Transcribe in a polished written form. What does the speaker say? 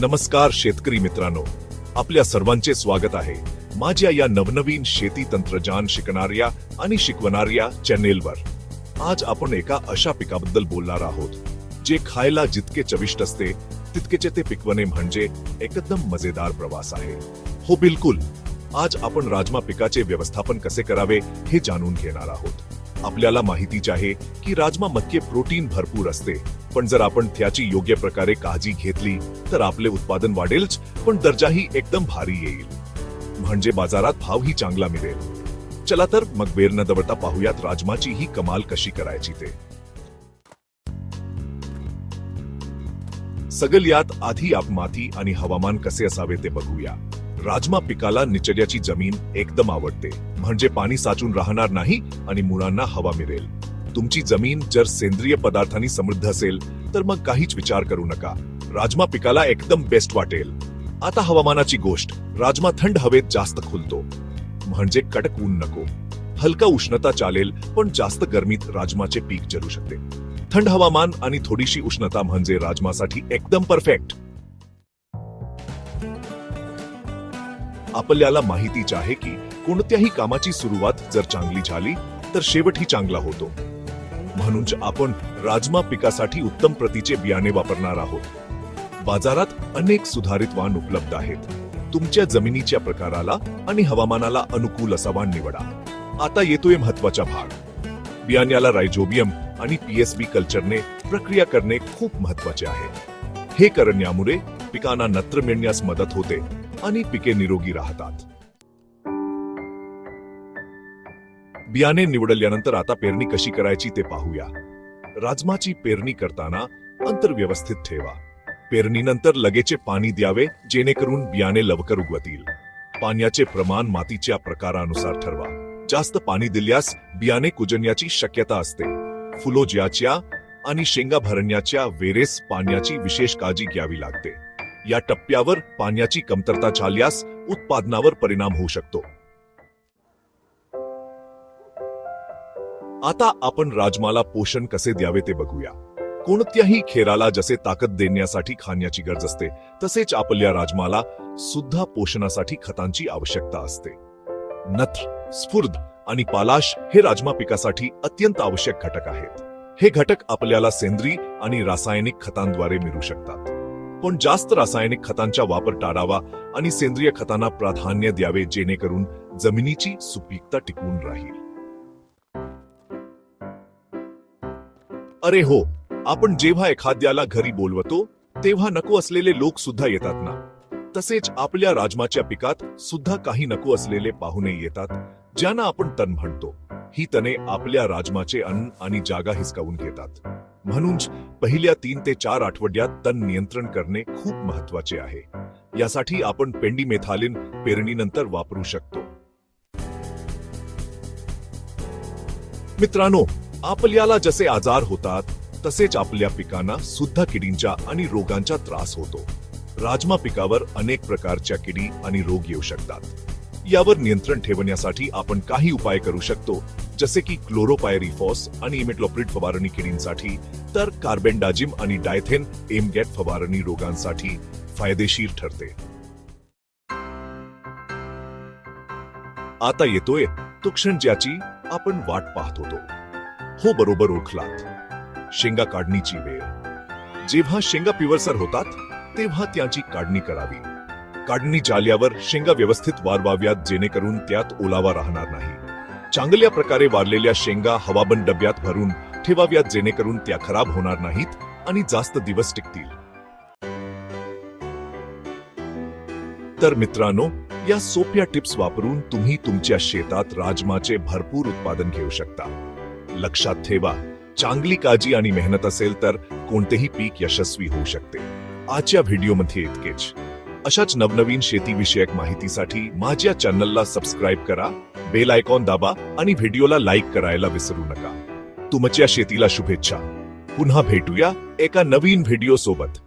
नमस्कार शेतकरी मित्रांनो, आपल्या सर्वांचे स्वागत आहे माझ्या या नवनवीन शेती तंत्रज्ञान शिकणाऱ्या आणि शिकवणाऱ्या चॅनेलवर। आज आपण एका अशा पिकाबद्दल बोलणार आहोत जे खायला जितके चविष्ट असते तितकेच ते पिकवणे म्हणजे एकदम मजेदार प्रवास आहे। हो बिलकुल, आज आपण राजमा पिकाचे व्यवस्थापन कसे करावे हे जाणून घेणार आहोत। आपल्याला माहितीच आहे की राजमा मध्ये प्रोटीन भरपूर असते, पण जर आपण त्याची योग्य प्रकारे काळजी घेतली तर आपले उत्पादन वाढेलच, पण दर्जाही एकदम भारी येईल, म्हणजे बाजारात भावही चांगला मिळेल। चला तर मग वेळ न दवडता पाहूयात राजमाची ही कमाल कशी करायची ते। सगळ्यात आधी आपण माती आणि हवामान कसे असावे ते बघूया। राजमा पिकाला निचऱ्याची जमीन एकदम आवडते, म्हणजे पाणी साचून राहणार नाही आणि मुळांना हवा मिळेल। तुमची जमीन जर सेंद्रिय पदार्थांनी समृद्ध असेल तर मग काहीच विचार करू नका, राजमा पिकाला एकदम बेस्ट वाटेल। आता हवामानाची गोष्ट, राजमा थंड हवेत जास्त खुलतो, म्हणजे कडक ऊन नको। हलका उष्णता चालेल, पण जास्त गरमीत राजमाचे पीक जळू शकते। थंड हवामान आणि थोडीशी उष्णता म्हणजे राजमासाठी एकदम परफेक्ट। आपल्याला माहितीच आहे की कोणत्याही कामाची सुरुवात जर चांगली झाली तर शेवटही चांगला होतो, म्हणून आपण राजमा पिकासाठी उत्तम प्रतीचे बियाणे वापरणार आहोत। बाजारात अनेक सुधारित वाण उपलब्ध आहेत, तुमच्या जमिनीच्या प्रकाराला आणि हवामानाला अनुकूल असा वाण निवडा। आता येतोय महत्वाचा भाग, बियाण्याला रायझोबियम आणि पीएसबी कल्चरने प्रक्रिया करणे खूप महत्वाचे आहे। हे करण्यामुळे पिकांना नत्र मिळण्यास मदत होते आणि पिके निरोगी राहतात। बियाणे निवडल्यानंतर आता पेरणी कशी करायची ते पाहूया। राजमाची पेरणी करताना अंतर व्यवस्थित ठेवा। पेरणीनंतर लगेच पाणी द्यावे, जेणेकरून बियाणे लवकर उगवतील। पाण्याचे प्रमाण मातीच्या प्रकारानुसार ठरवा, जास्त पाणी दिल्यास बियाणे कुजण्याची शक्यता असते। फुलोज्याच्या आणि शेंगा भरण्याच्या वेळेस पाण्याची विशेष काळजी घ्यावी लागते। या टप्प्यावर पाण्याची कमतरता झाल्यास उत्पादनावर परिणाम होऊ शकतो। आता आपण राजमाला पोषण कसे द्यावे ते बघूया। कोणत्याही खेराला जसे ताकद देण्यासाठी खाण्याची गरज असते, तसेच आपल्या राजमाला सुद्धा पोषणासाठी खतांची आवश्यकता असते। नत्र, स्फुरद आणि पालाश हे राजमा पिकासाठी अत्यंत आवश्यक घटक आहेत। हे घटक आपल्याला सेंद्रिय आणि रासायनिक खतांद्वारे मिळू शकतात, पण जास्त रासायनिक खतांचा वापर टाळावा आणि सेंद्रिय खतांना प्राधान्य द्यावे, जेणेकरून जमिनीची सुपीकता टिकून राहील। अरे हो, आपण जेव्हा एखाद्याला घरी बोलवतो तेव्हा नको असलेले लोक सुद्धा येतात ना, तसेच आपल्या राजमाच्या पिकात सुद्धा काही नको असलेले पाहुणे येतात, ज्यांना आपण तण म्हणतो। ही तणे आपल्या राजमाचे अन्न आणि जागा हिसकावून घेतात, म्हणून पहिल्या 3 ते 4 आठवड्यात तण नियंत्रण करणे खूप महत्वाचे आहे। यासाठी आपण पेंडीमेथालिन पेरणीनंतर वापरू शकतो। मित्रांनो, आपल्याला जसे आजार होतात तसेच आपल्या पिकांना सुद्धा किडींचा आणि रोगांचा त्रास होतो। राजमा पिकावर अनेक प्रकारच्या किडी आणि रोग येऊ शकतात। यावर नियंत्रण ठेवण्यासाठी आपण काही उपाय करू शकतो, जसे की क्लोरोपायरिफॉस आणि इमिडक्लोप्रिड फवारणी किडींसाठी, तर कार्बेंडाजिम आणि डायथेन एमगॅट फवारणी रोगांसाठी फायदेशीर ठरते। आता येतोय तो क्षण ज्याची आपण वाट पाहत होतो। हो बरोबर ओळखलात, शेंगा काढणीची वेळ। जेव्हा शेंगा पिवळसर होतात तेव्हा त्याची काढणी करावी। काढणी झाल्यावर शेंगा व्यवस्थित वाळवाव्यात, जेणेकरून त्यात ओलावा राहणार नाही। चांगल्या प्रकारे वाळलेल्या शेंगा हवाबंद डब्यात भरून ठेवाव्यात, जेणेकरून त्या खराब होणार नाहीत आणि जास्त दिवस टिकतील। तर मित्रांनो, या सोप्या टिप्स वापरून तुम्ही तुमच्या शेतात राजमाचे भरपूर उत्पादन घेऊ शकता। लक्षात ठेवा, चांगली काळजी आणि मेहनत असेल तर कोणतेही पीक यशस्वी होऊ शकते। आजच्या व्हिडिओमध्ये इतकेच। अशाच नवनवीन शेतीविषयक माहितीसाठी माझ्या चॅनलला सबस्क्राईब करा, बेल आयकॉन दाबा आणि व्हिडिओला लाईक करायला विसरू नका। तुमच्या शेतीला शुभेच्छा। पुन्हा भेटूया एका नवीन व्हिडिओ सोबत।